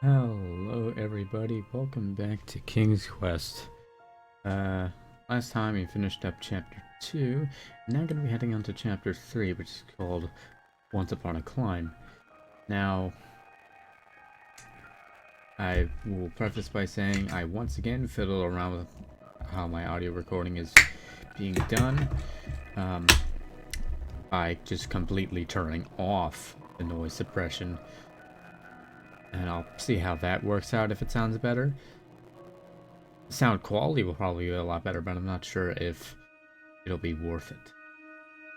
Hello everybody, welcome back to King's Quest. Last time we finished up chapter 2, now gonna be heading on to chapter 3, which is called Once Upon a Climb. Now, I will preface by saying I once again fiddle around with how my audio recording is being done, by just completely turning off the noise suppression, and I'll see how that works out if it sounds better. Sound quality will probably be a lot better, but I'm not sure if it'll be worth it.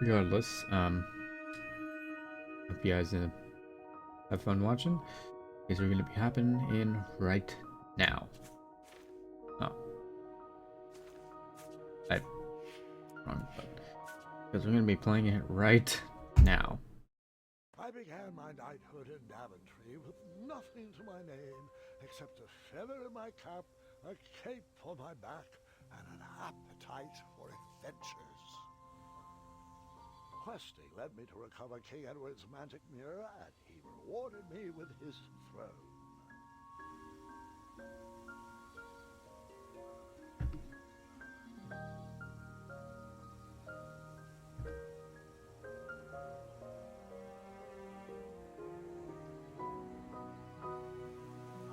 Regardless, hope you guys have fun watching, because we're going to be hopping in right now. Oh, I wrong button. Because we're going to be playing it right now. I began my knighthood in Daventry with nothing to my name except a feather in my cap, a cape on my back, and an appetite for adventures. Questing led me to recover King Edward's magic mirror, and he rewarded me with his throne.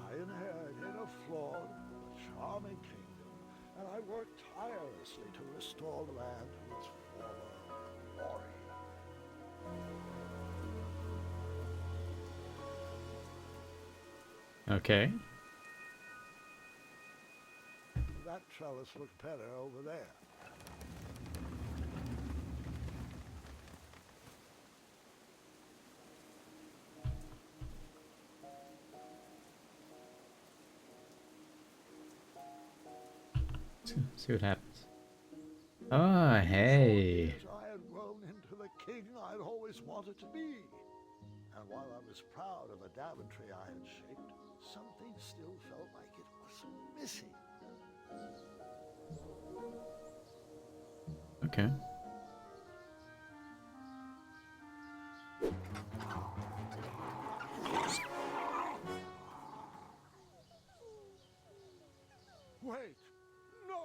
I inherited a flawed but charming kingdom, and I worked tirelessly to restore the land to its former glory. Okay. That trellis looks better over there. See what happens. Oh, hey. As I had grown into the king I'd always wanted to be. And while I was proud of the Daventry I had shaped, something still felt like it was missing. Okay. Wait, no!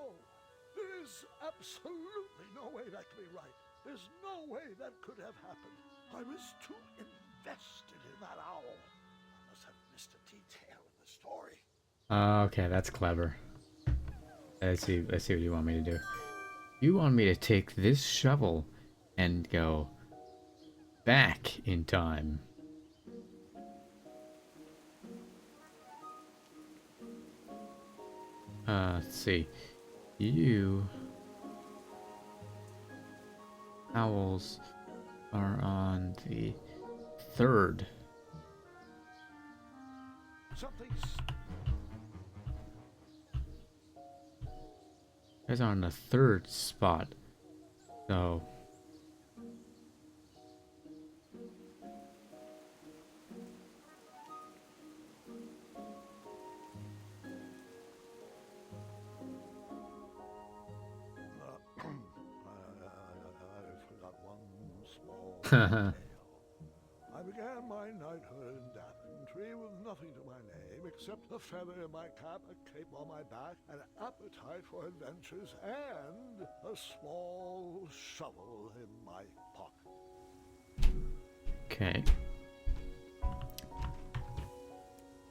There is absolutely no way that could be right. There's no way that could have happened. I was too invested in that owl. I must have missed a detail in the story. Okay, that's clever. I see what you want me to do. You want me to take this shovel and go back in time. Let's see. You owls are on the third. Something's... You guys are on the third spot. So I forgot one small detail. I began my knighthood in Daventry with nothing to my name except a feather in my cap, a cape on my back, an appetite for adventures, and a small shovel in my pocket. okay.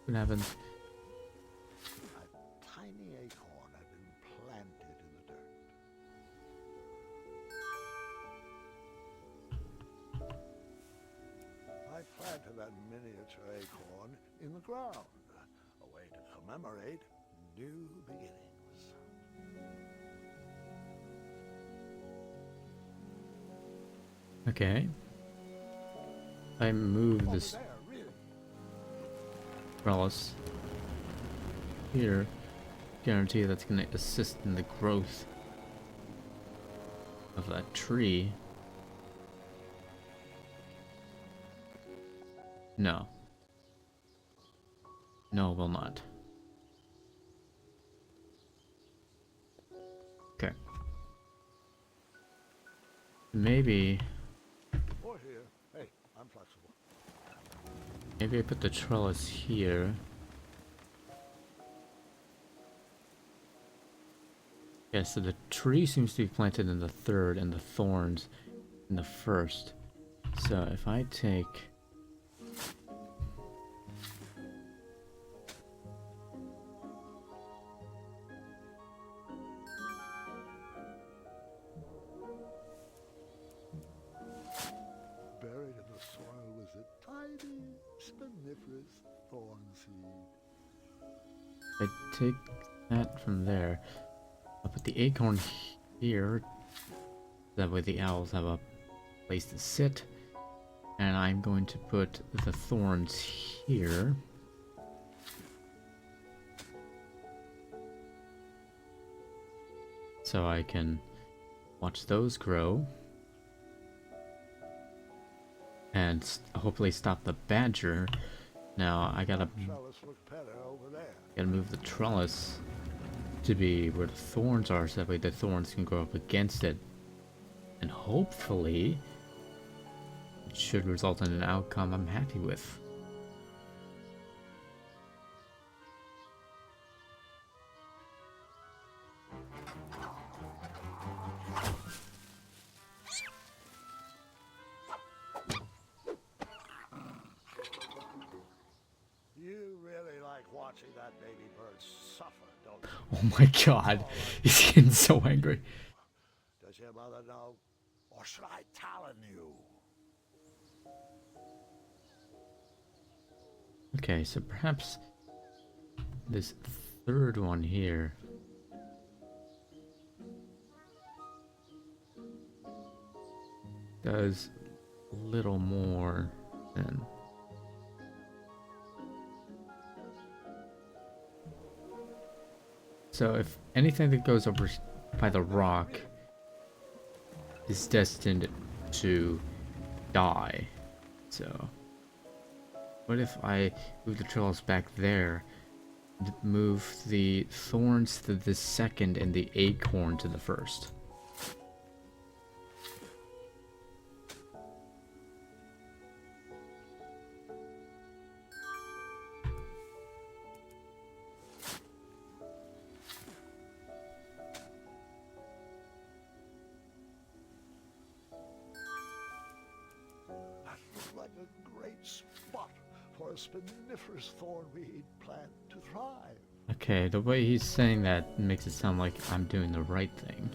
What happens? A tiny acorn had been planted in the dirt. I planted that miniature acorn in the ground, a way to commemorate new beginnings. Okay. I move Over this there, really. trellis here. Guarantee that's gonna assist in the growth of that tree. No. No, it will not. Okay. Maybe Or here. Hey, I'm flexible. Maybe I put the trellis here. Yeah, so the tree seems to be planted in the third and the thorns in the first. So if I take... Buried in the soil was a tiny, spiniferous thorn seed. I take that from there. I'll put the acorn here. That way the owls have a place to sit. And I'm going to put the thorns here. So I can watch those grow. And hopefully stop the badger. Now I gotta Trellis looked better over there. move the trellis to be where the thorns are, so that way the thorns can grow up against it. And hopefully it should result in an outcome I'm happy with. You really like watching that baby bird suffer, don't you? Oh my god, he's getting so angry. Does your mother know? Or should I talon you? Okay, so perhaps this third one here does a little more than... So if anything that goes over by the rock is destined to die. So what if I move the trellis back there and move the thorns to the second and the acorn to the first? That looked like a great spot for a spiniferous thornweed plant to thrive. Okay, the way he's saying that makes it sound like I'm doing the right thing.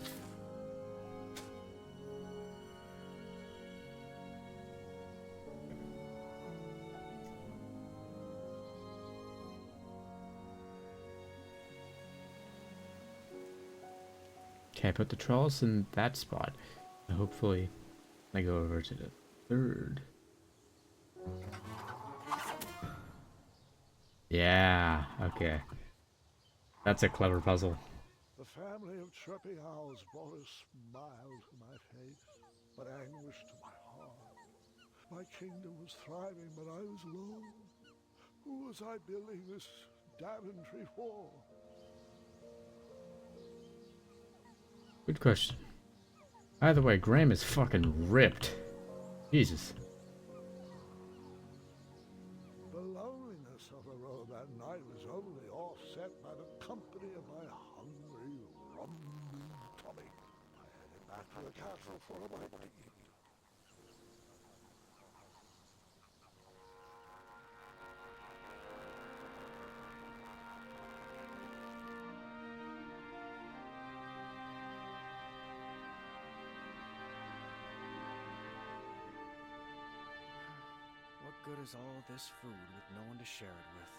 Okay, I put the trellis in that spot. And hopefully I go over to the third. Yeah, okay. That's a clever puzzle. The family of chirping owls brought a smile to my face, but anguish to my heart. My kingdom was thriving, but I was alone. Who was I building this Daventry for? Good question. Either way, Graham is fucking ripped. Jesus. The loneliness of the road that night was only offset by the company of my hungry, rumbling tummy. I headed back to the castle for a bite to eat. What good is all this food with no one to share it with?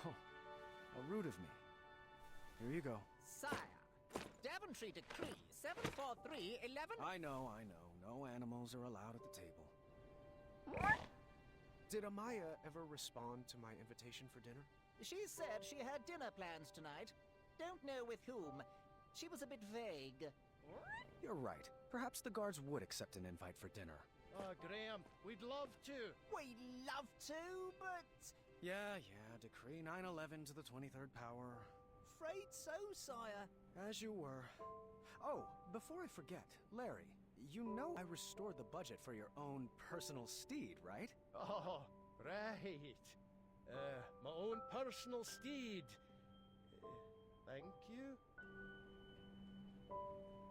Oh, how rude of me. Here you go. Sire, Daventry Decree 74311. I know. No animals are allowed at the table. Did Amaya ever respond to my invitation for dinner? She said she had dinner plans tonight. Don't know with whom. She was a bit vague. You're right. Perhaps the guards would accept an invite for dinner. Graham, we'd love to. We'd love to, but Yeah, Decree 911 to the 23rd power. afraid so, sire. As you were. Oh, before I forget, Larry, you know I restored the budget for your own personal steed, right? Oh, right. My own personal steed. Thank you.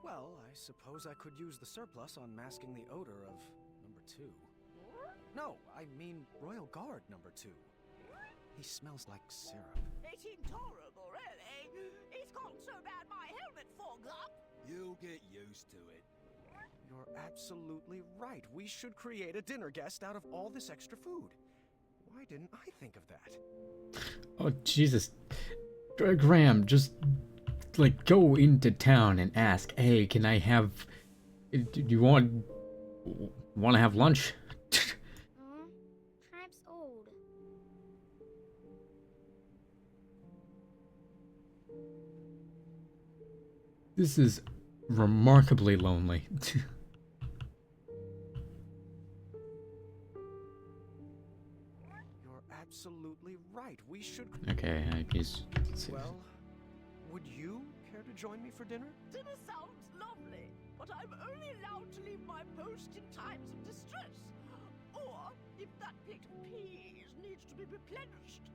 Well, I suppose I could use the surplus on masking the odor of number 2. No, I mean Royal Guard number 2. He smells like syrup. It's intolerable, really. It's got so bad my helmet fogs up. You'll get used to it. You're absolutely right. We should create a dinner guest out of all this extra food. Why didn't I think of that? Oh, Jesus. Graham, just, like, go into town and ask, hey, can I have... Do you want to have lunch? Tribe's old. This is remarkably lonely. You're absolutely right. We should... Okay, I guess... Well, would you care to join me for dinner? Dinner sounds lovely, but I'm only allowed to leave my post in times of distress. Or if that plate of peas needs to be replenished.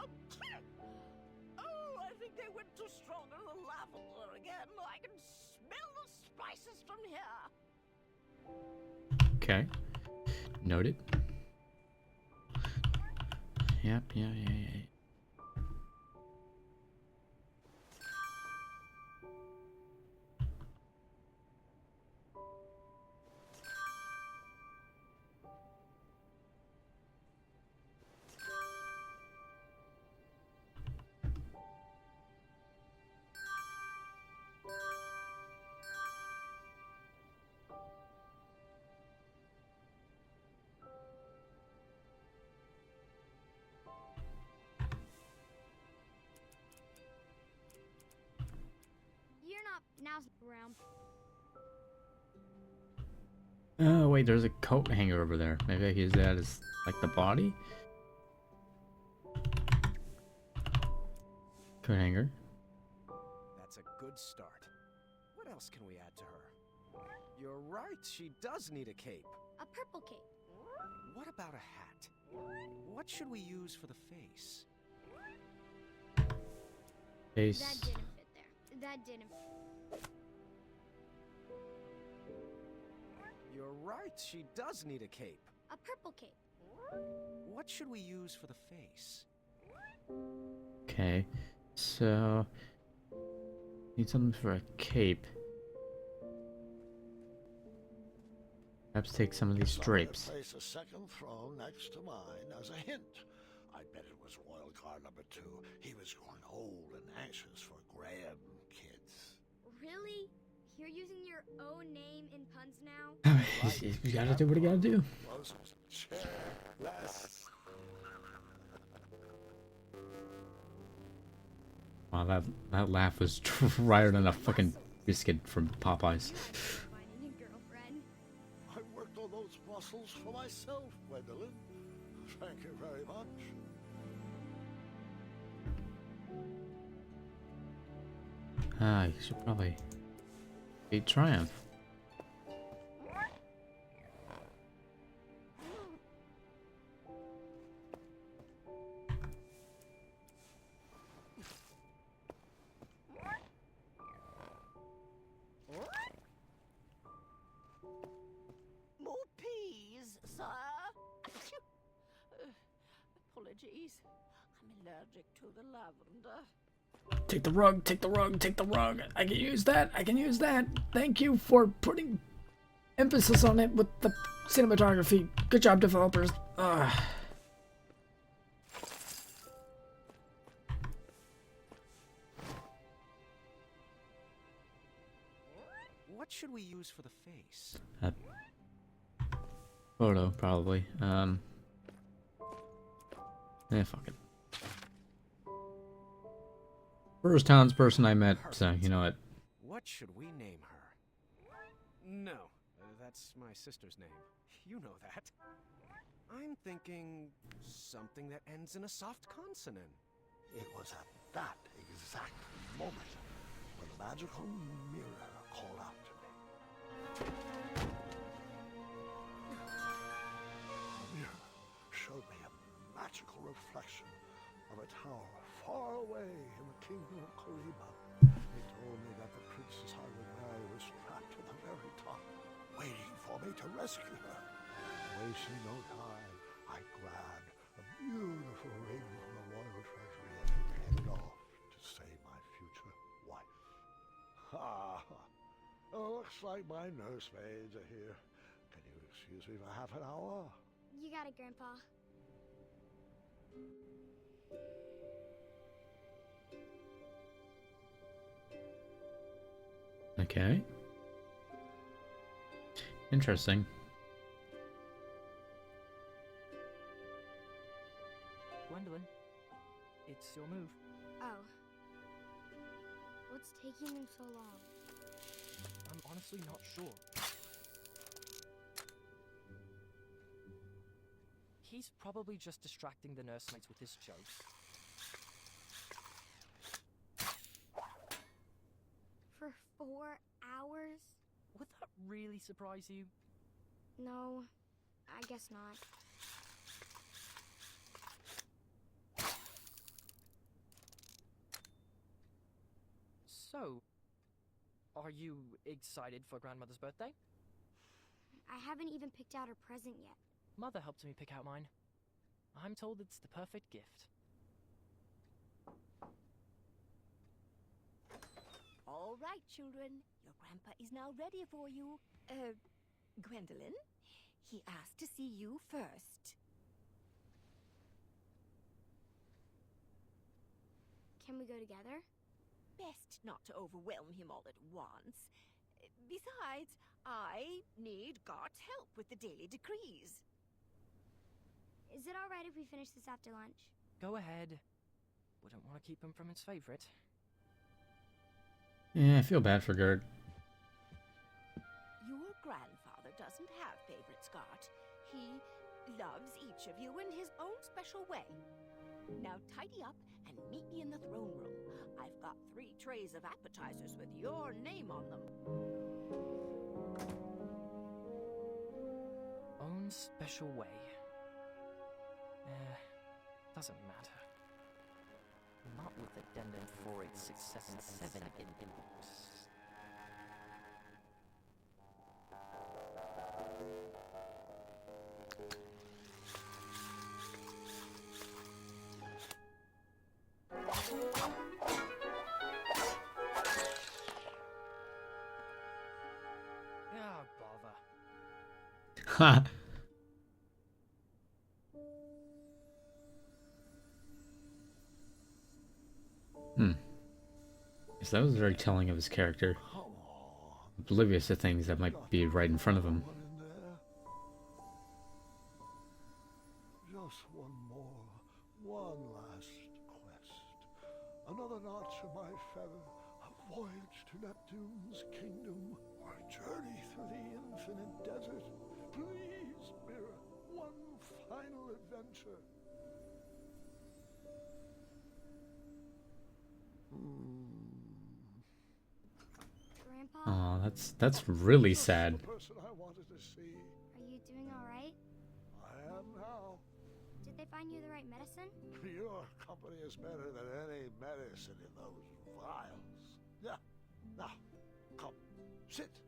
Oh, I think they went too strong on the lavender again. I can smell the spices from here. Okay. Noted. Yep, yeah. You're not now's around. Oh, wait, there's a coat hanger over there. Maybe I can use that as, like, the body? Coat hanger. That's a good start. What else can we add to her? You're right, she does need a cape. A purple cape. What about a hat? What should we use for the face? Face. That didn't fit there. That didn't. You're right, she does need a cape. A purple cape. What should we use for the face? Okay. So... need something for a cape. Perhaps take some of these stripes. Place a second throne next to mine as a hint. I bet it was Royal Guard number 2. He was growing old and anxious for Graham kids. Really? You're using your own name in puns now? You gotta do what you gotta do. Closest chair, less. Wow, that laugh was drier than a fucking biscuit from Popeyes. Finding a girlfriend. I worked on those muscles for myself, Gwendolyn. Thank you very much. Ah, you should probably beat Triumph. More peas, sir. Apologies. I'm allergic to the lavender. Take the rug, take the rug, take the rug. I can use that, I can use that. Thank you for putting emphasis on it with the cinematography. Good job, developers. What should we use for the face? Photo, probably. Fuck it. First townsperson I met, so you know what. What should we name her? No, that's my sister's name. You know that. I'm thinking something that ends in a soft consonant. It was at that exact moment when the magical mirror called out to me. The mirror showed me a magical reflection of a tower far away in the kingdom of Kariba. told me that the Princess Harley was trapped to the very top, waiting for me to rescue her. Wasting no time, I grabbed a beautiful ring from the royal treasury and headed off to save my future wife. Ha! Looks like my nursemaids are here. Can you excuse me for half an hour? You got it, Grandpa. Okay. Interesting. Gwendolyn, it's your move. Oh. What's taking them so long? I'm honestly not sure. He's probably just distracting the nursemates with his jokes. For 4 hours? Would that really surprise you? No, I guess not. So, are you excited for Grandmother's birthday? I haven't even picked out her present yet. Mother helped me pick out mine. I'm told it's the perfect gift. All right, children. Your grandpa is now ready for you. Gwendolyn, he asked to see you first. Can we go together? Best not to overwhelm him all at once. Besides, I need God's help with the daily decrees. Is it alright if we finish this after lunch? Go ahead. Wouldn't want to keep him from his favorite. Yeah, I feel bad for Gert. Your grandfather doesn't have favorites, Scott. He loves each of you in his own special way. Now tidy up and meet me in the throne room. I've got 3 trays of appetizers with your name on them. Own special way. Doesn't matter. Not with addendum 4867 inbox. Ah, bother. Ha! So that was very telling of his character. Come on. Oblivious to things that might be right in front of him. One in there. Just one more. One last quest. Another notch of my feather. A voyage to Neptune's kingdom. Or a journey through the infinite desert. Please, Mirror. One final adventure. Grandpa? Oh, that's really sad. The person I wanted to see. Are you doing alright? I am now. Did they find you the right medicine? Your company is better than any medicine in those vials. Yeah. Now, come, sit.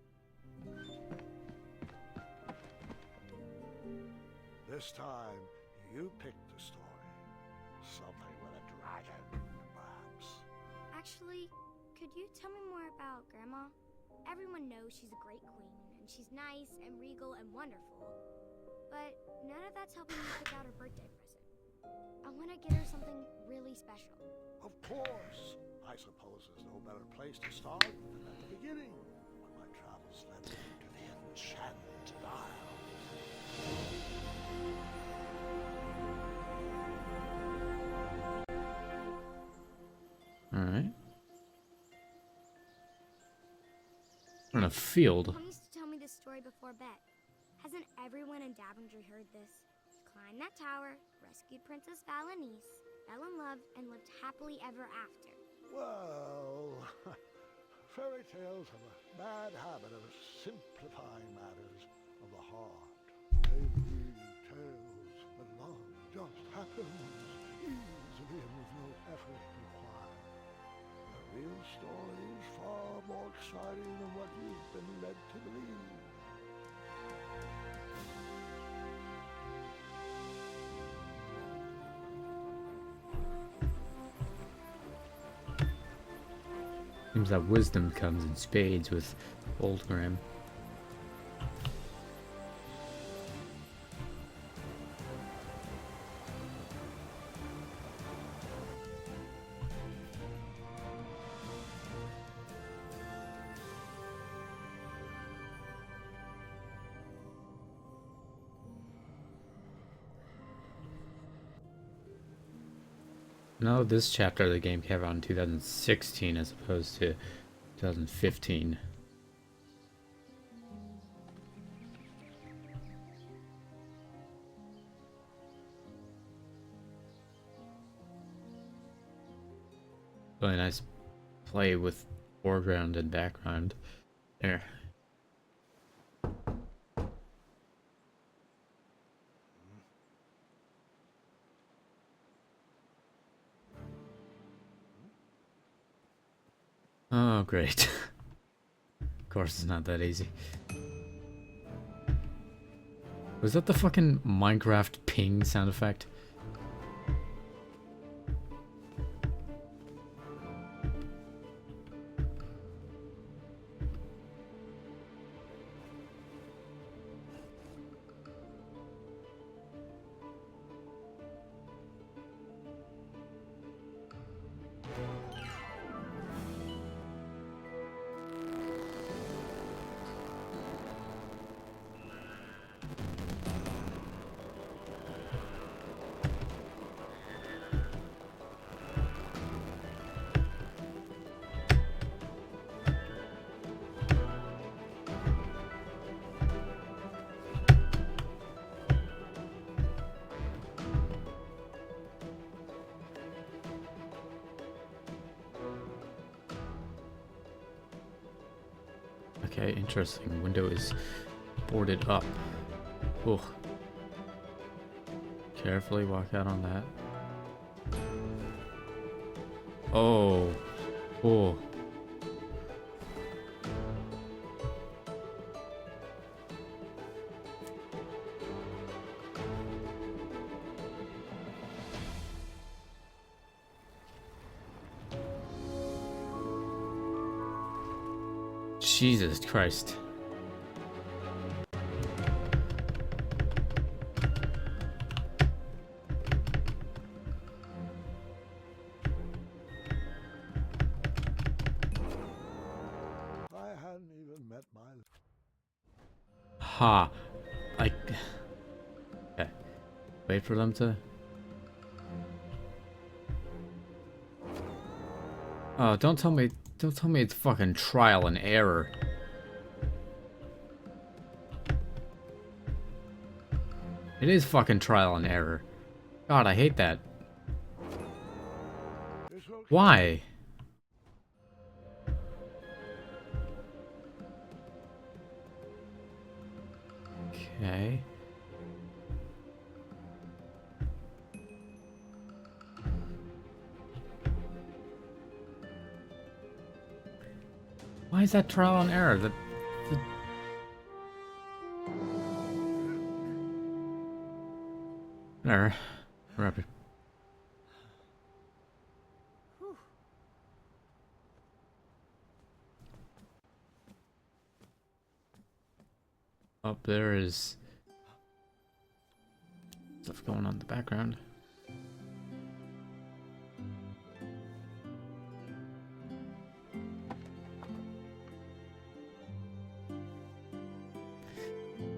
This time, you pick the story. Something with a dragon, perhaps. Actually, could you tell me more about Grandma? Everyone knows she's a great queen, and she's nice and regal and wonderful. But none of that's helping me pick out her birthday present. I want to get her something really special. Of course. I suppose there's no better place to start than at the beginning, when my travels led me to the Enchanted Isle. Alright. On a field. Mom used to tell me this story before bed. Hasn't everyone in Daventry heard this? Climbed that tower, rescued Princess Valenice, fell in love, and lived happily ever after. Well, fairy tales have a bad habit of simplifying matters of the heart. They read tales that love just happens easily and with no effort required. There real story is far more exciting than what you've been led to believe. Seems that wisdom comes in spades with Old Graham. No, this chapter of the game came out in 2016 as opposed to 2015. Really nice play with foreground and background there. Oh, great. Of course, it's not that easy. Was that the fucking Minecraft ping sound effect? Okay, interesting. Window is boarded up. Ugh. Carefully walk out on that. Oh. Oh. Jesus Christ. I hadn't even met my... Ha. Like. Okay. Wait for them to. Oh, don't tell me it's fucking trial and error. It is fucking trial and error. God, I hate that. Why? Okay. Why is that trial and error? Whatever. Wrap it. Up there is stuff going on in the background.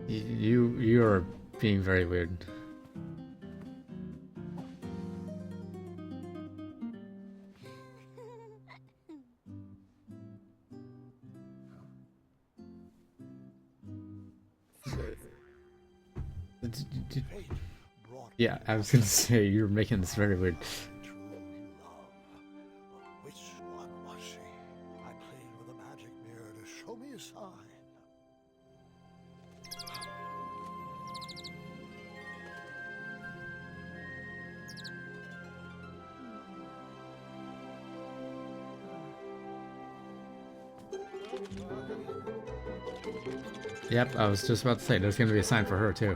You're being very weird. Yeah, I was gonna say you're making this very weird. True love. But which one was she? I played with a magic mirror to show me a sign. Yep, I was just about to say, there's gonna be a sign for her too.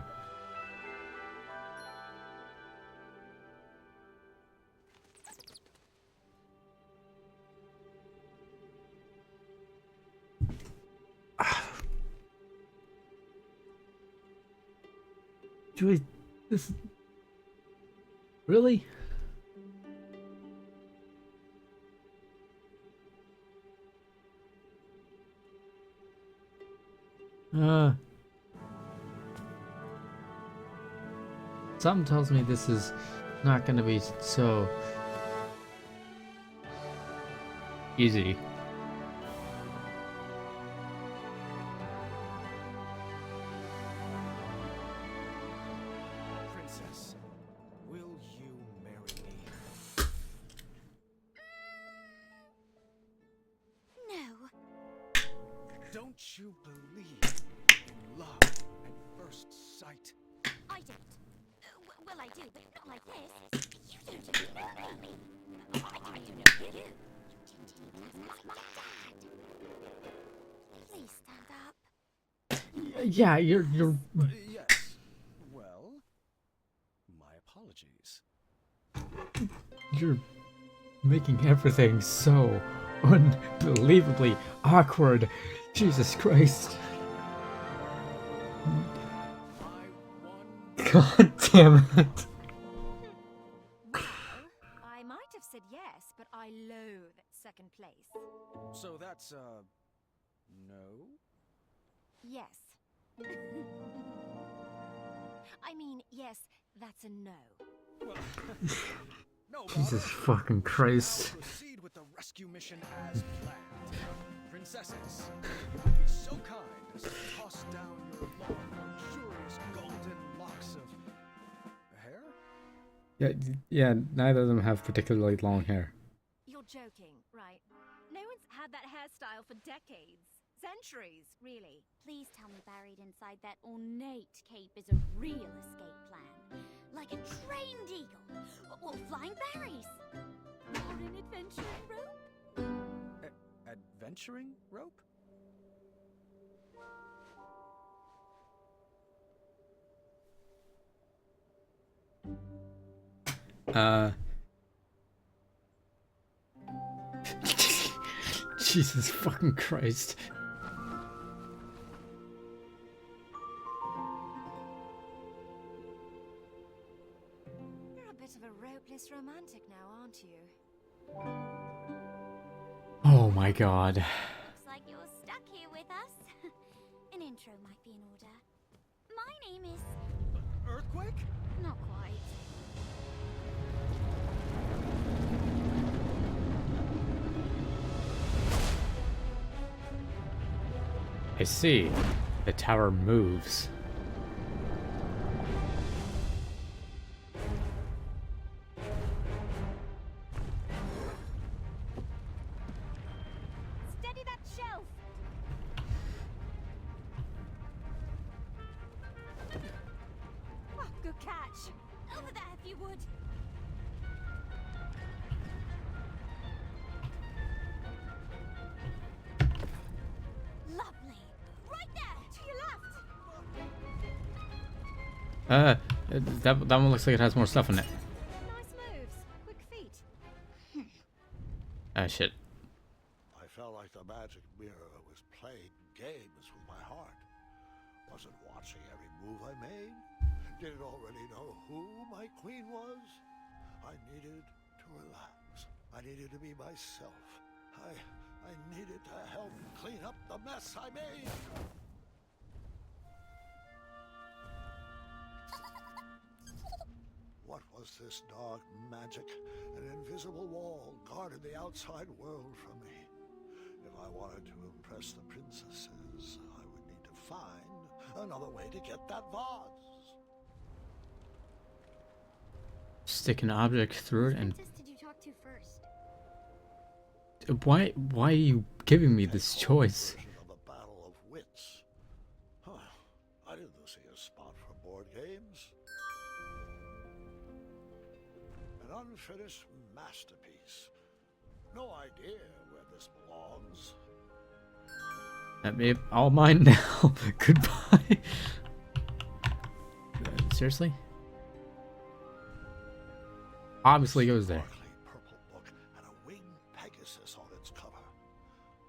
Joy, this... Really? Something tells me this is not gonna be so easy. Princess, will you marry me? No. Don't you believe in love at first sight? I don't. Well, I do, but not like this. You don't know me. I do know you. You like my dad. Please stand up. Yeah, you're Yes. Well, my apologies. you're making everything so unbelievably awkward. Jesus Christ. God damn it. Well, I might have said yes, but I loathe second place. So that's no? Yes. I mean, yes, that's a no. Well, no, Jesus Barbara. fucking Christ. Now proceed with the rescue mission as planned. Princesses, be so kind as to toss down your long, luxurious golden locks of hair? Yeah, neither of them have particularly long hair. You're joking, right? No one's had that hairstyle for decades. Centuries, really. Please tell me buried inside that ornate cape is a real escape plan. Like a trained eagle, or flying berries. Or an adventuring rope? Adventuring rope? Jesus fucking Christ. You're a bit of a ropeless romantic now, aren't you? Oh my God. Looks like you're stuck here with us. An intro might be in order. My name is... Earthquake? Not quite. I see. The tower moves. Steady that shelf! Oh, good catch. Over there, if you would. Lovely. Right there, to your left. That one looks like it has more stuff in it. Nice moves. Quick feet. Ah, shit. I felt like the magic mirror was playing games with my heart. Was it watching every move I made? Did it already know who my queen was? I needed to relax. I needed to be myself. I needed to help clean up the mess I made. What was this dark magic? An invisible wall guarded the outside world from me. If I wanted to impress the princesses, I would need to find another way to get that vase. Stick an object through it and... Which princess did you talk to first? Why are you giving me this choice? Of a battle of wits. Huh. I didn't see a spot for board games. An unfinished masterpiece. No idea where this belongs. That may all mine now. Goodbye. Seriously? Obviously goes there. Sparkly purple book and a winged Pegasus on its cover.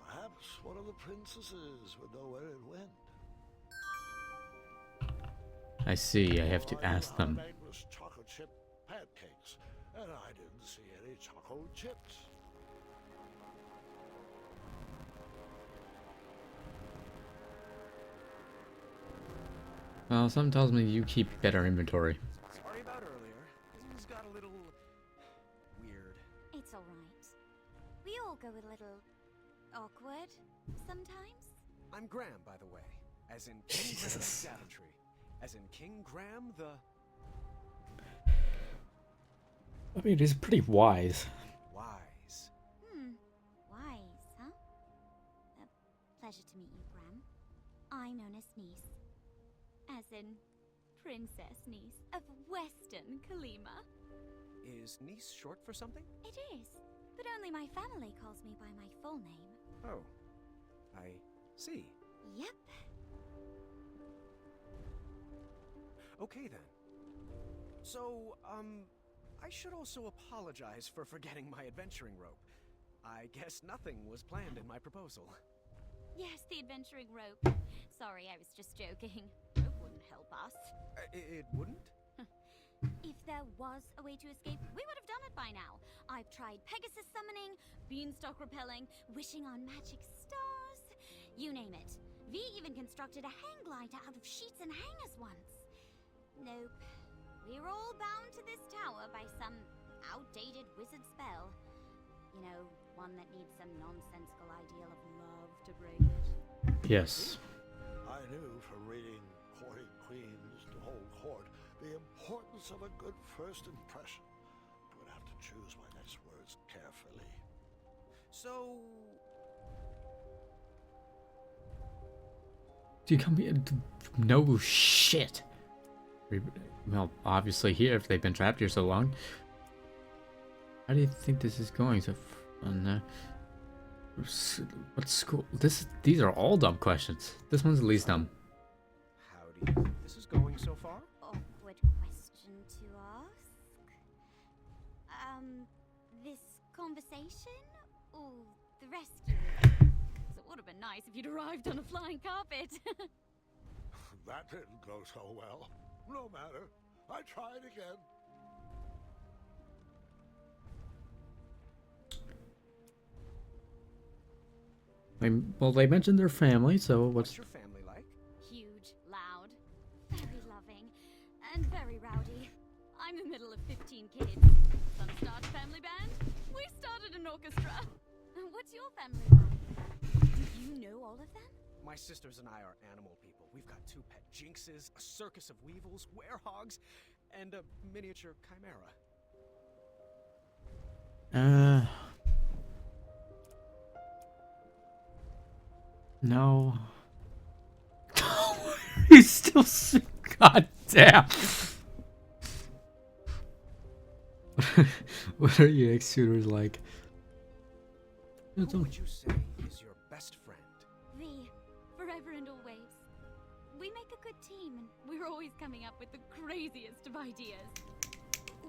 Perhaps one of the princesses would know where it went. I see. I have to ask them. All I made was chocolate chip pancakes, and I didn't see any chocolate chips. Well, something tells me you keep better inventory. Sorry about earlier. Things got a little weird. It's alright. We all go a little awkward sometimes. I'm Graham, by the way. As in King Graham of Daventry. As in King Graham the... I mean, he's pretty wise. Wise. Wise, huh? Pleasure to meet you, Graham. I'm known as Niece. As in Princess Niece of Western Kalima. Is niece short for something? It is, but only my family calls me by my full name. Oh. I see. Yep. Okay then. So, I should also apologize for forgetting my adventuring rope. I guess nothing was planned in my proposal. Yes, the adventuring rope. Sorry, I was just joking. Rope wouldn't help us. It wouldn't? If there was a way to escape, we would have done it by now. I've tried Pegasus summoning, beanstalk repelling, wishing on magic stars. You name it. V even constructed a hang glider out of sheets and hangers once. Nope. We're all bound to this tower by some outdated wizard spell. You know, one that needs some nonsensical ideal of love to break it. Yes. I knew from reading Courting Queens to Hold Court the importance of a good first impression. I'm going to have to choose my next words carefully. So... Do you come here? No shit. Well, obviously here, if they've been trapped here so long. How do you think this is going? So fun. What school? These are all dumb questions. This one's the least dumb. How do you think this is going so far? Awkward question to ask. This conversation or the rescue? So it would have been nice if you'd arrived on a flying carpet. That didn't go so well. No matter. I tried again. Well, they mentioned their family, so What's your family like? Huge, loud, very loving, and very rowdy. I'm the middle of 15 kids. Some started a family band. We started an orchestra. What's your family like? Do you know all of them? My sisters and I are animal people. We've got 2 pet jinxes, a circus of weevils, werehogs, and a miniature chimera. No. He's still sick. God damn. What are you ex-shooters like? Who would you say is your best friend? V, forever and always. We make a good team, and we're always coming up with the craziest of ideas.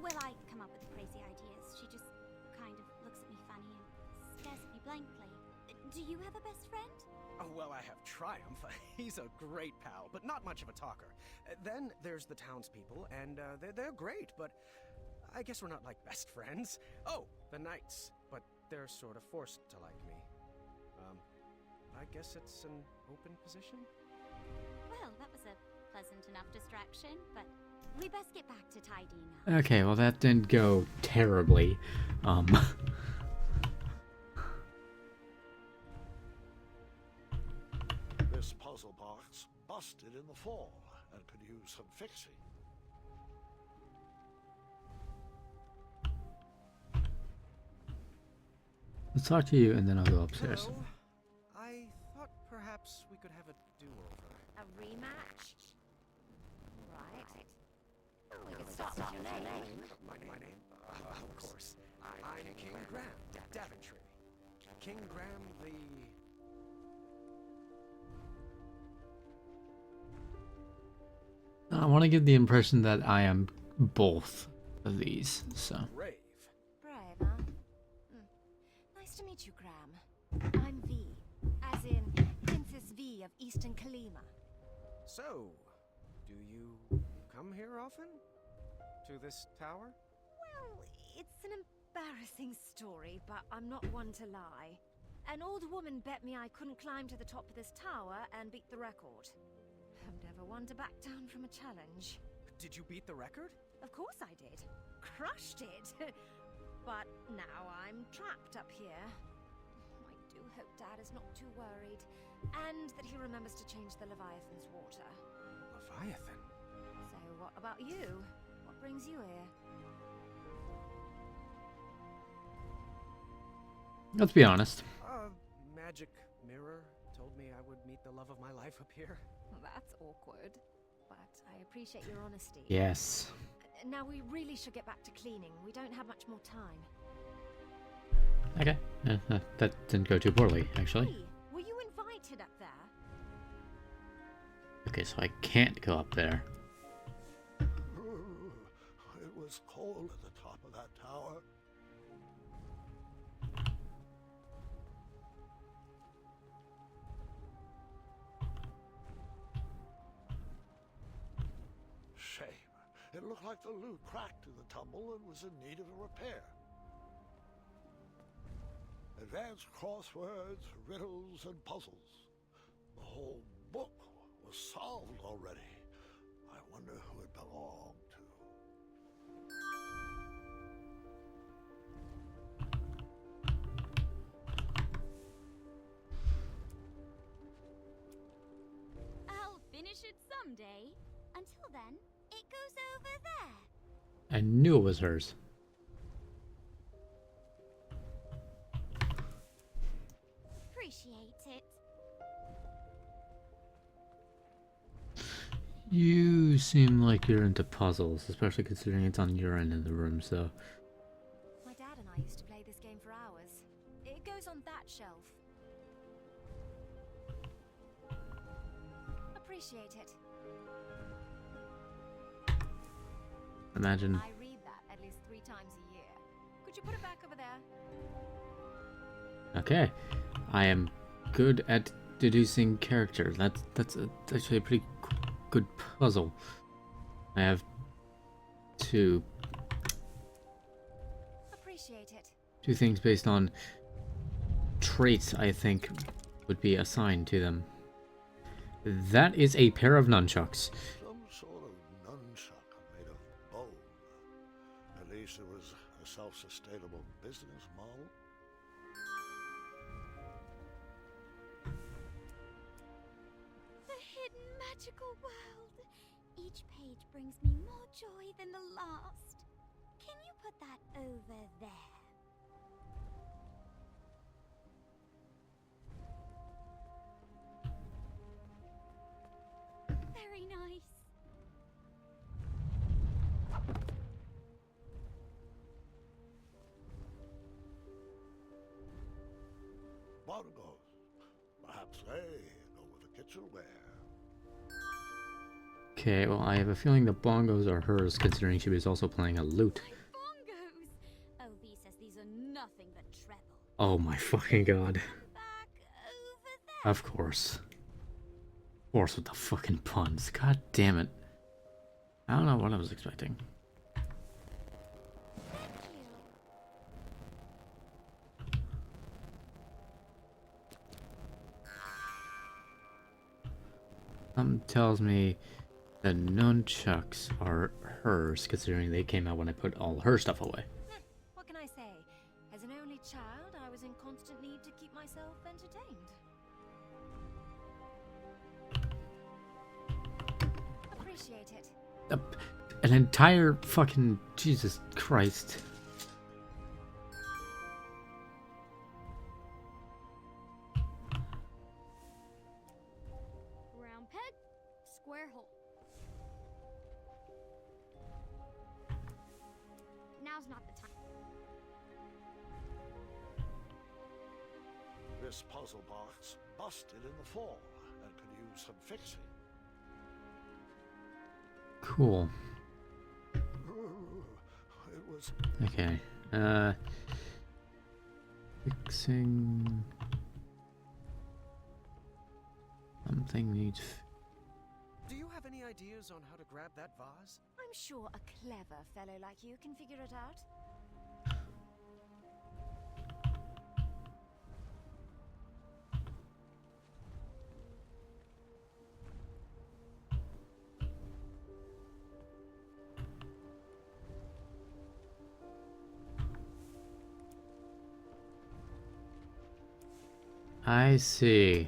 Well, I come up with the crazy ideas. She just kind of looks at me funny and stares at me blankly. Do you have a best friend? Oh, well, I have Triumph. He's a great pal, but not much of a talker. Then there's the townspeople, and they're great, but I guess we're not like best friends. Oh, the Knights, but they're sort of forced to like me. I guess it's an open position? Well, that was a pleasant enough distraction, but we best get back to tidying up. Okay, well that didn't go terribly. This puzzle box busted in the fall and could use some fixing. Let's talk to you and then I'll go upstairs. Hello. I thought perhaps we could have a do-over. A rematch? Right. We could start with your name. My name? Of course. I'm King Graham, Daventry. King Graham the... I want to give the impression that I am both of these, so. Brave. Brave, huh? Nice to meet you, Graham. I'm V, as in Princess V of Eastern Kalima. So, do you come here often? To this tower? Well, it's an embarrassing story, but I'm not one to lie. An old woman bet me I couldn't climb to the top of this tower and beat the record. I'm never one to back down from a challenge. Did you beat the record? Of course I did. Crushed it. But now I'm trapped up here. I do hope Dad is not too worried. And that he remembers to change the Leviathan's water. Leviathan? So what about you? What brings you here? Let's be honest. Magic mirror told me I would meet the love of my life up here. That's awkward. But I appreciate your honesty. Yes. Now we really should get back to cleaning. We don't have much more time. Okay. That didn't go too poorly, actually. Hey, were you invited up there? Okay, so I can't go up there. It was cold at the top of that tower. Shame. It looked like the loot cracked in the tumble and was in need of a repair. Advanced crosswords, riddles, and puzzles. The whole book was solved already. I wonder who it belonged to. I'll finish it someday. Until then, it goes over there. I knew it was hers. Appreciate it. You seem like you're into puzzles, especially considering it's on your end of the room, so. My dad and I used to play this game for hours. It goes on that shelf. Appreciate it. Imagine. I read that at least 3 times a year. Could you put it back over there? Okay. I am good at deducing character. That's actually a pretty good puzzle. I have 2 Appreciate it. things based on traits I think would be assigned to them. That is a pair of nunchucks. Some sort of nunchuck made of bone. At least it was a self-sustainable business model. The hidden magical world. Each page brings me more joy than the last. Can you put that over there? Very nice. Bongos. Perhaps they go with the kitchenware. Okay, well, I have a feeling the bongos are hers, considering she was also playing a lute. Bongos. OV says these are nothing but treble. Oh my fucking god. Back over there. Of course. Of course with the fucking puns. God damn it. I don't know what I was expecting. Thank you. Something tells me the nunchucks are hers, considering they came out when I put all her stuff away. What can I say? As an only child, I was in constant need to keep myself entertained. Appreciate it. An entire fucking Jesus Christ. Round peg, square hole. Now's not the time. This puzzle box busted in the fall and could use some fixing. Cool. It was Okay. Fixing something needs. Do you have any ideas on how to grab that vase? I'm sure a clever fellow like you can figure it out. I see.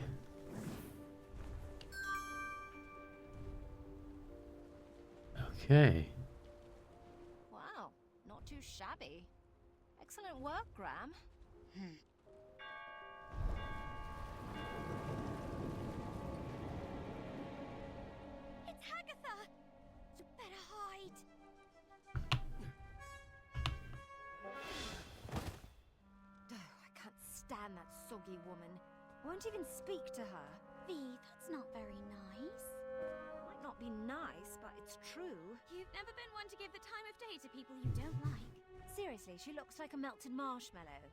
Okay. Wow, not too shabby. Excellent work, Graham. It's Hagatha! You better hide. I can't stand that soggy woman. I won't even speak to her. Vee, that's not very nice. Might not be nice, but it's true. You've never been one to give the time of day to people you don't like. Seriously, she looks like a melted marshmallow.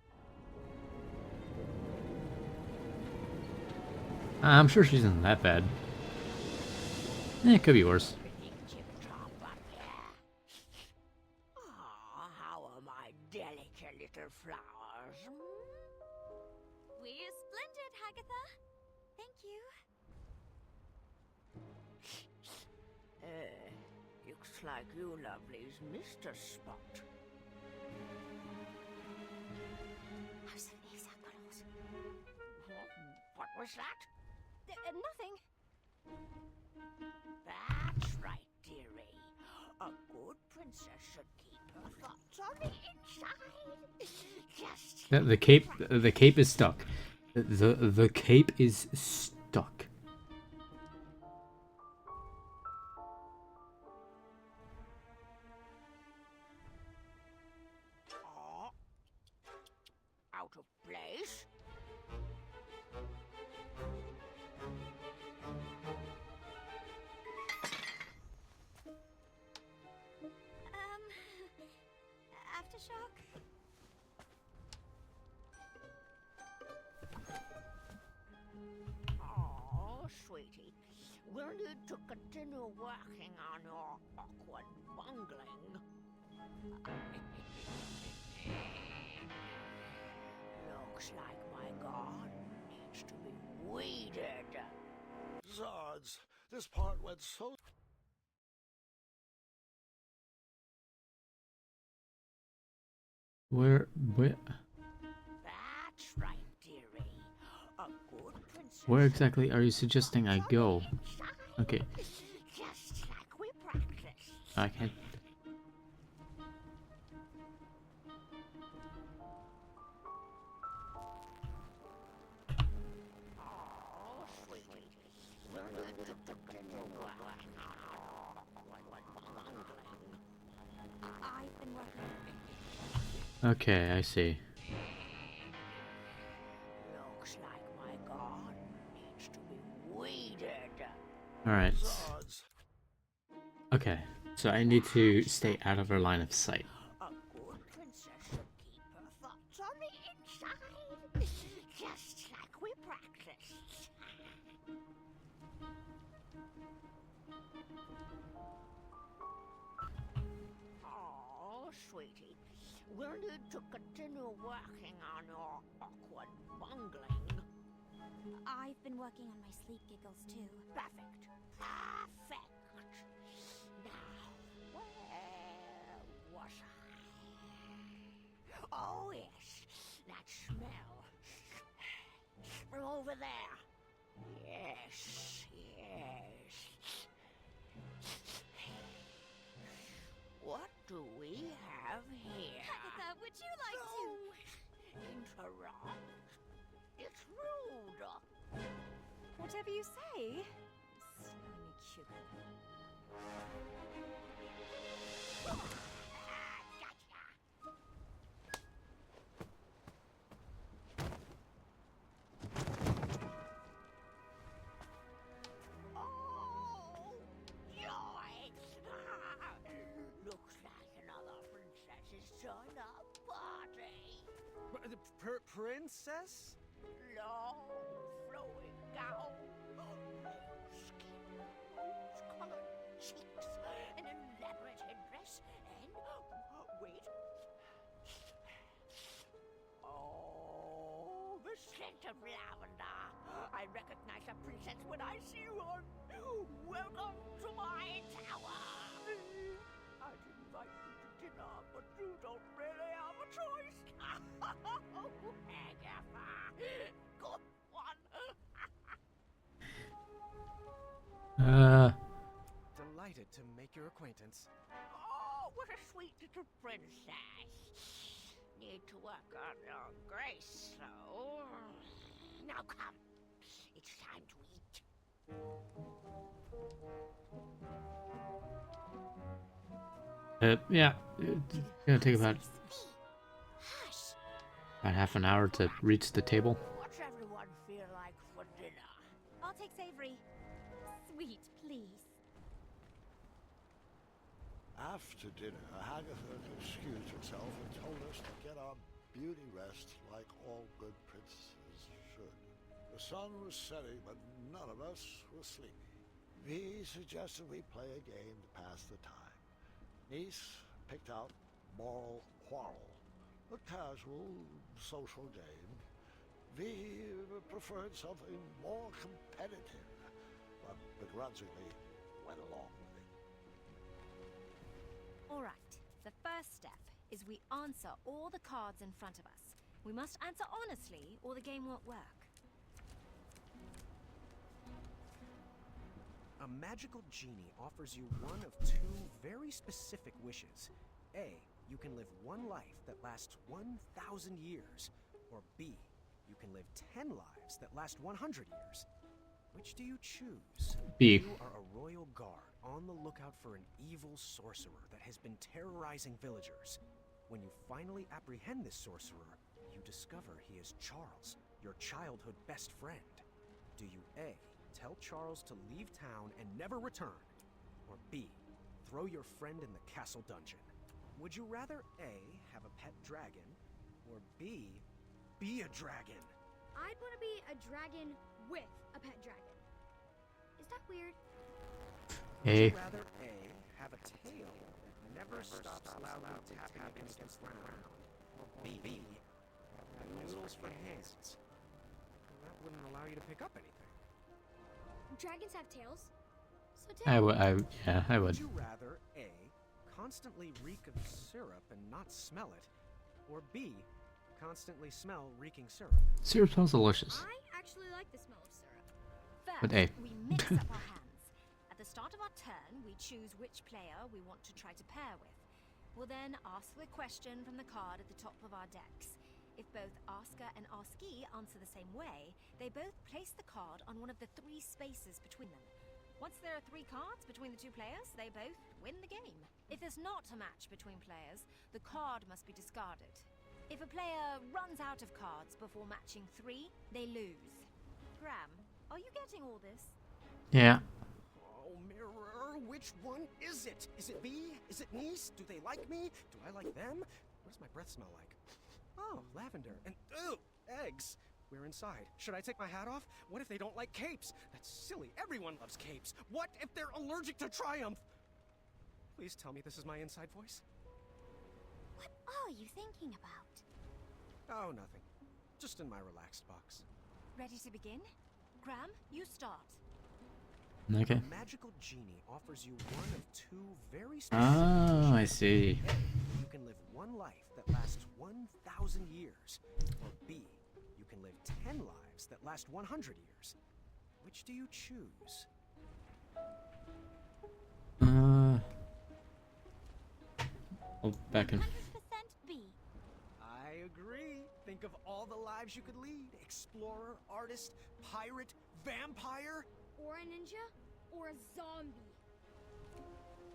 I'm sure she isn't that bad. It could be worse. Ah, how are my delicate little flowers? We're splendid, Hagatha. Thank you. Looks like you lovelies missed a spot. What was that? Nothing. That's right, dearie. A good princess should keep her thoughts on the inside. Just The cape is stuck. The cape is stuck. out of place. Aftershock? Oh, sweetie, we'll need to continue working on your awkward bungling. Looks like my garden needs to be weeded. Zods, this part went so... Where? That's right, dearie. A good princess. Where exactly are you suggesting I go? Okay. Just like we practiced. I can't. Oh, sweetie. We'll need to continue working on our awkward bungling. I've been working. Okay, I see. Looks like my garden needs to be weeded. Alright. Zods. Okay. So I need to stay out of her line of sight. A good princess should keep her thoughts on the inside. Just like we practiced. Oh, sweetie. We'll need to continue working on your awkward bungling. I've been working on my sleep giggles too. Perfect. Perfect. Now, where was I? Oh, yes. That smell. From over there. Yes, yes. What do we have here? Hagatha, would you like to? Interrupt. It's rude. Whatever you say. Slimy cute. Oh, yoink! join our party. Princess? Long flowing gown, pale skin, rose-colored cheeks, an elaborate headdress, and wait. Oh, the scent of lavender. I recognize a princess when I see one. Welcome to my tower. I'd invite you to dinner, but you don't really have a choice. Agatha, good one. Delighted to make your acquaintance. Oh, what a sweet little princess. Need to work on your grace, so... Now come. It's time to eat. Yeah, it's gonna take about Hush. half an hour to reach the table. What's everyone feel like for dinner? I'll take savory. Sweet, please. After dinner, Agatha excused herself and told us to get our beauty rest like all good princesses should. The sun was setting, but none of us were sleepy. V suggested we play a game to pass the time. Niece picked out Moral Quarrel, a casual social game. V preferred something more competitive, but begrudgingly went along with it. Alright, the first step is we answer all the cards in front of us. We must answer honestly, or the game won't work. A magical genie offers you one of two very specific wishes. A, you can live one life that lasts 1,000 years. Or B, you can live 10 lives that last 100 years. Which do you choose? B. You are a royal guard on the lookout for an evil sorcerer that has been terrorizing villagers. When you finally apprehend this sorcerer, you discover he is Charles, your childhood best friend. Do you A, tell Charles to leave town and never return? Or B, throw your friend in the castle dungeon? Would you rather A, have a pet dragon, or B, be a dragon? I'd want to be a dragon with a pet dragon. Is that weird? Would A. you rather A, have a tail that never stops loudly tapping against the ground? Or B, have noodles for hands? That wouldn't allow you to pick up anything. Dragons have tails. So I tail. would. I Would would. you rather A, constantly reek of syrup and not smell it, or B, constantly smell reeking syrup? Syrup smells delicious. I actually like the smell of syrup. First, But A. we mix up our hands. At the start of our turn, we choose which player we want to try to pair with. We'll then ask the question from the card at the top of our decks. If both asker and askee answer the same way, they both place the card on one of the 3 spaces between them. Once there are 3 cards between the 2 players, they both win the game. If there's not a match between players, the card must be discarded. If a player runs out of cards before matching 3, they lose. Graham, are you getting all this? Yeah. Oh, mirror, which one is it? Is it me? Is it Niece? Do they like me? Do I like them? What does my breath smell like? Oh, lavender. And, ew, eggs. We're inside. Should I take my hat off? What if they don't like capes? That's silly. Everyone loves capes. What if they're allergic to Triumph? Please tell me this is my inside voice. What are you thinking about? Oh, nothing. Just in my relaxed box. Ready to begin? Graham, you start. Okay. A magical genie offers you one of 2 very specific Oh, I wishes. see. A, you can live one life that lasts 1,000 years. Or B, you can live 10 lives that last 100 years. Which do you choose? Oh, back in. 100% B. I agree. Think of all the lives you could lead. Explorer, artist, pirate, vampire. Or a ninja? Or a zombie?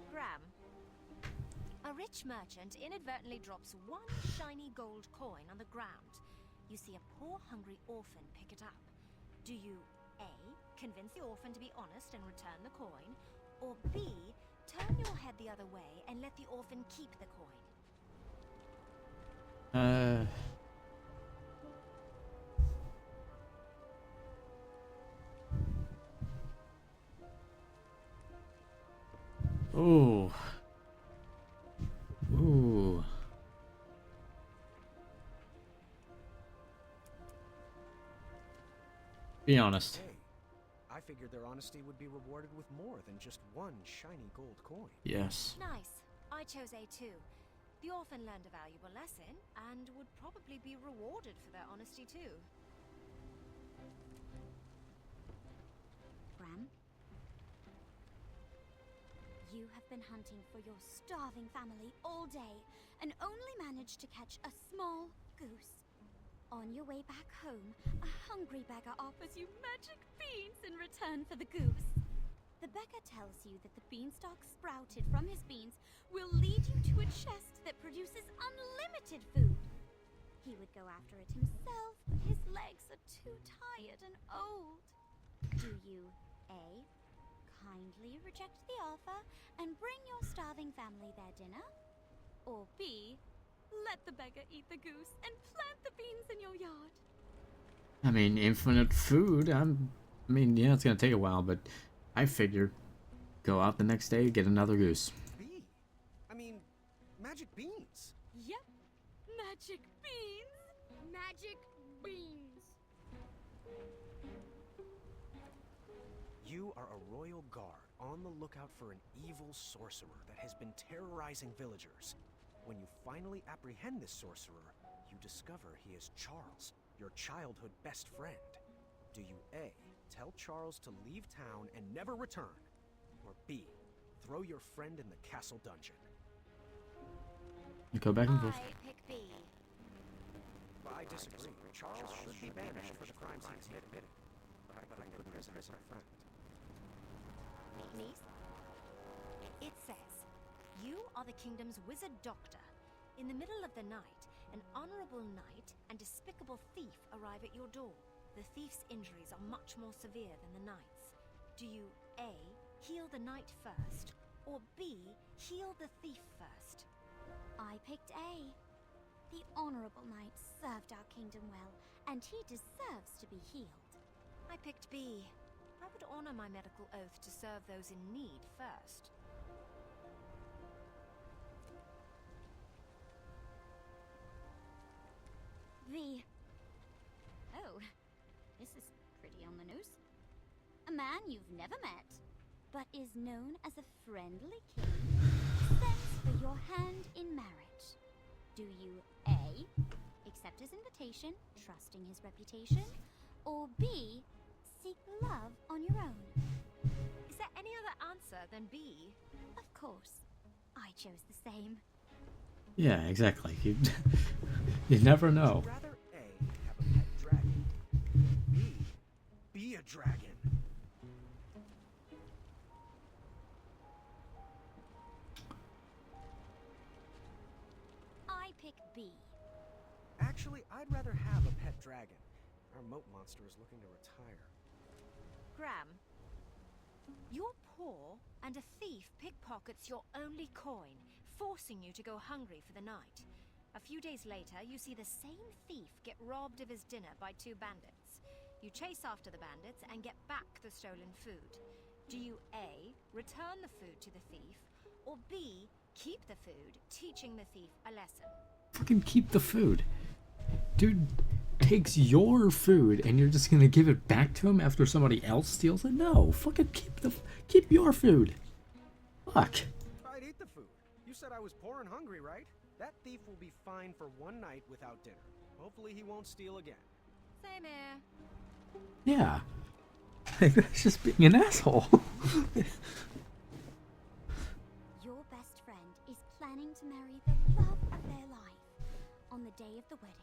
Graham. A rich merchant inadvertently drops 1 shiny gold coin on the ground. You see a poor, hungry orphan pick it up. Do you A, convince the orphan to be honest and return the coin? Or B, turn your head the other way and let the orphan keep the coin? Oh. Ooh. Be honest. Hey, I figured their honesty would be rewarded with more than just one shiny gold coin. Yes. Nice. I chose A2. The orphan learned a valuable lesson and would probably be rewarded for their honesty too. Bram? You have been hunting for your starving family all day and only managed to catch a small goose. On your way back home, a hungry beggar offers you magic beans in return for the goose. The beggar tells you that the beanstalk sprouted from his beans will lead you to a chest that produces unlimited food. He would go after it himself, but his legs are too tired and old. Do you A. kindly reject the offer and bring your starving family their dinner? Or B. let the beggar eat the goose and plant the beans in your yard? I mean, infinite food. I mean, yeah, it's gonna take a while, but I figured go out the next day, get another goose. B? I mean, magic beans. Yep, magic beans. Magic beans. You are a royal guard on the lookout for an evil sorcerer that has been terrorizing villagers. When you finally apprehend this sorcerer, you discover he is Charles, your childhood best friend. Do you A. tell Charles to leave town and never return? Or B. throw your friend in the castle dungeon? You go back and forth. I pick B. I disagree. Charles should be banished for the crimes he committed. But I couldn't resist my friend. Niece? It says, you are the kingdom's wizard doctor. In the middle of the night, an honorable knight and despicable thief arrive at your door. The thief's injuries are much more severe than the knight's. Do you A. heal the knight first, or B. heal the thief first? I picked A. The honorable knight served our kingdom well, and he deserves to be healed. I picked B. I would honor my medical oath to serve those in need first. V. Oh, this is pretty on the nose. A man you've never met, but is known as a friendly king, sends for your hand in marriage. Do you A. accept his invitation, trusting his reputation, or B. seek love on your own? Is there any other answer than B? Of course. I chose the same. Yeah, exactly. You never know. Would you rather A. have a pet dragon, B. be a dragon? I pick B. Actually, I'd rather have a pet dragon. Our moat monster is looking to retire. Graham, you're poor, and a thief pickpockets your only coin, forcing you to go hungry for the night. A few days later, you see the same thief get robbed of his dinner by two bandits. You chase after the bandits and get back the stolen food. Do you A. return the food to the thief, or B. keep the food, teaching the thief a lesson? Fucking keep the food. Dude takes your food and you're just gonna give it back to him after somebody else steals it? No, fucking keep your food. Fuck. I'd eat the food. You said I was poor and hungry, right? That thief will be fine for one night without dinner. Hopefully he won't steal again. Same here. Yeah. That's just being an asshole. Your best friend is planning to marry the love of their life. On the day of the wedding,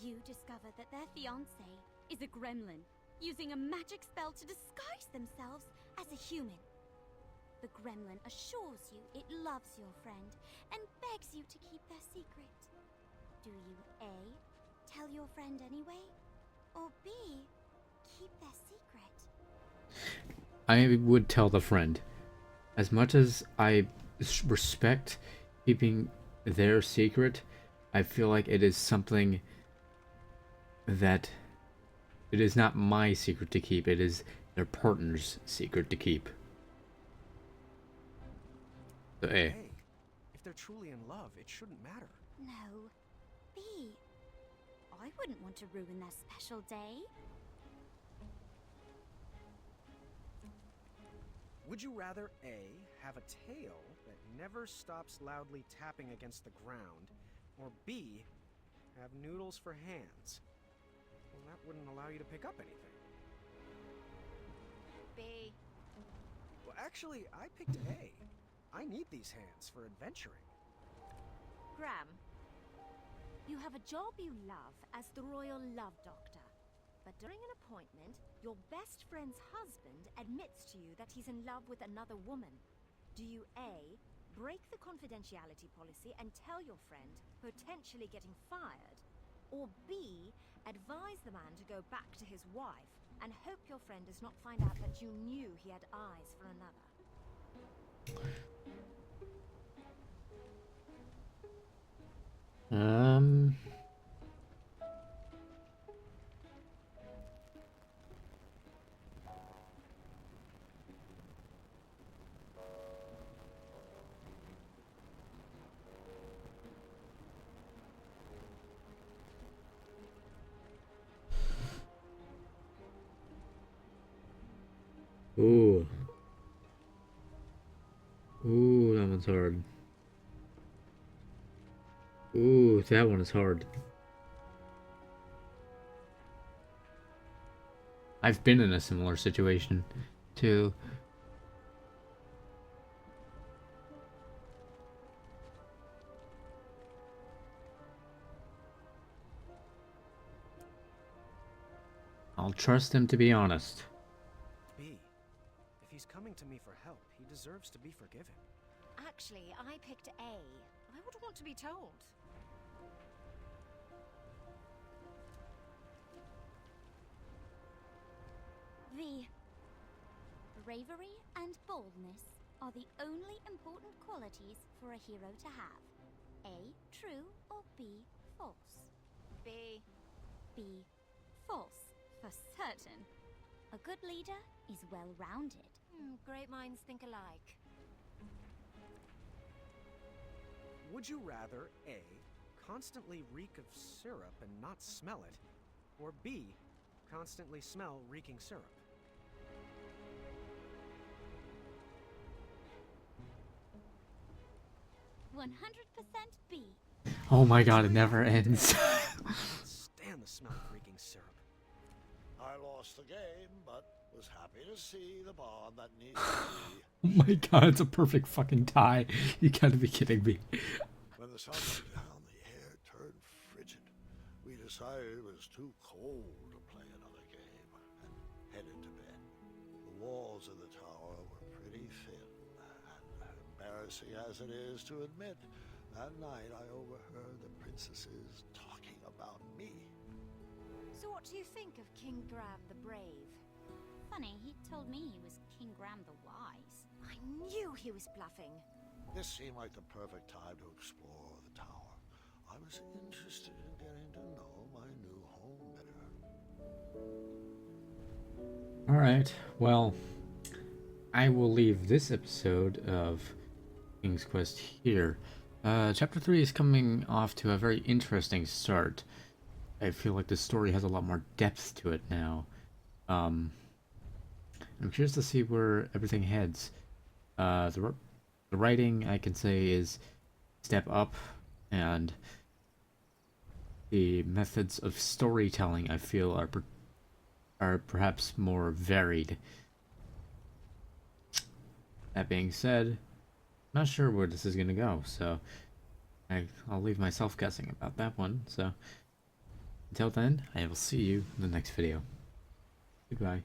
you discover that their fiancé is a gremlin, using a magic spell to disguise themselves as a human. The gremlin assures you it loves your friend and begs you to keep their secret. Do you A. tell your friend anyway, or B. keep their secret? I would tell the friend. As much as I respect keeping their secret, I feel like it is something that it is not my secret to keep. It is their partner's secret to keep. So A. Hey, if they're truly in love, it shouldn't matter. No. B. I wouldn't want to ruin their special day. Would you rather A, have a tail that never stops loudly tapping against the ground, or B, have noodles for hands? Well, that wouldn't allow you to pick up anything. B. Well, actually, I picked A. I need these hands for adventuring. Graham, you have a job you love as the Royal Love Doctor. But during an appointment, your best friend's husband admits to you that he's in love with another woman. Do you A, break the confidentiality policy and tell your friend, potentially getting fired? Or B, advise the man to go back to his wife and hope your friend does not find out that you knew he had eyes for another? Ooh. Ooh, that one's hard. Ooh, that one is hard. I've been in a similar situation, too. I'll trust him to be honest. B, if he's coming to me for help, he deserves to be forgiven. Actually, I picked A. I would want to be told. V. Bravery and boldness are the only important qualities for a hero to have. A. True or B. False? B. B. False, for certain. A good leader is well-rounded. Great minds think alike. Would you rather A, constantly reek of syrup and not smell it, or B, constantly smell reeking syrup? 100% B. Oh my god, it never ends. Stand the smell of reeking syrup. I lost the game, but was happy to see the bond that needs to be. Oh my god, it's a perfect fucking tie. You gotta be kidding me. When the sun went down, the air turned frigid. We decided it was too cold to play another game and headed to bed. The walls of the tower were pretty thin, and embarrassing as it is to admit, that night I overheard the princesses talking about me. So what do you think of King Graham the Brave? Funny, he told me he was King Graham the Wise. I knew he was bluffing. This seemed like the perfect time to explore the tower. I was interested in getting to know my new home better. Alright, well, I will leave this episode of King's Quest here. Chapter 3 is coming off to a very interesting start. I feel like the story has a lot more depth to it now. I'm curious to see where everything heads. The writing, I can say, is step up, and the methods of storytelling, I feel, are perhaps more varied. That being said, I'm not sure where this is going to go, so I'll leave myself guessing about that one. So until then, I will see you in the next video. Goodbye.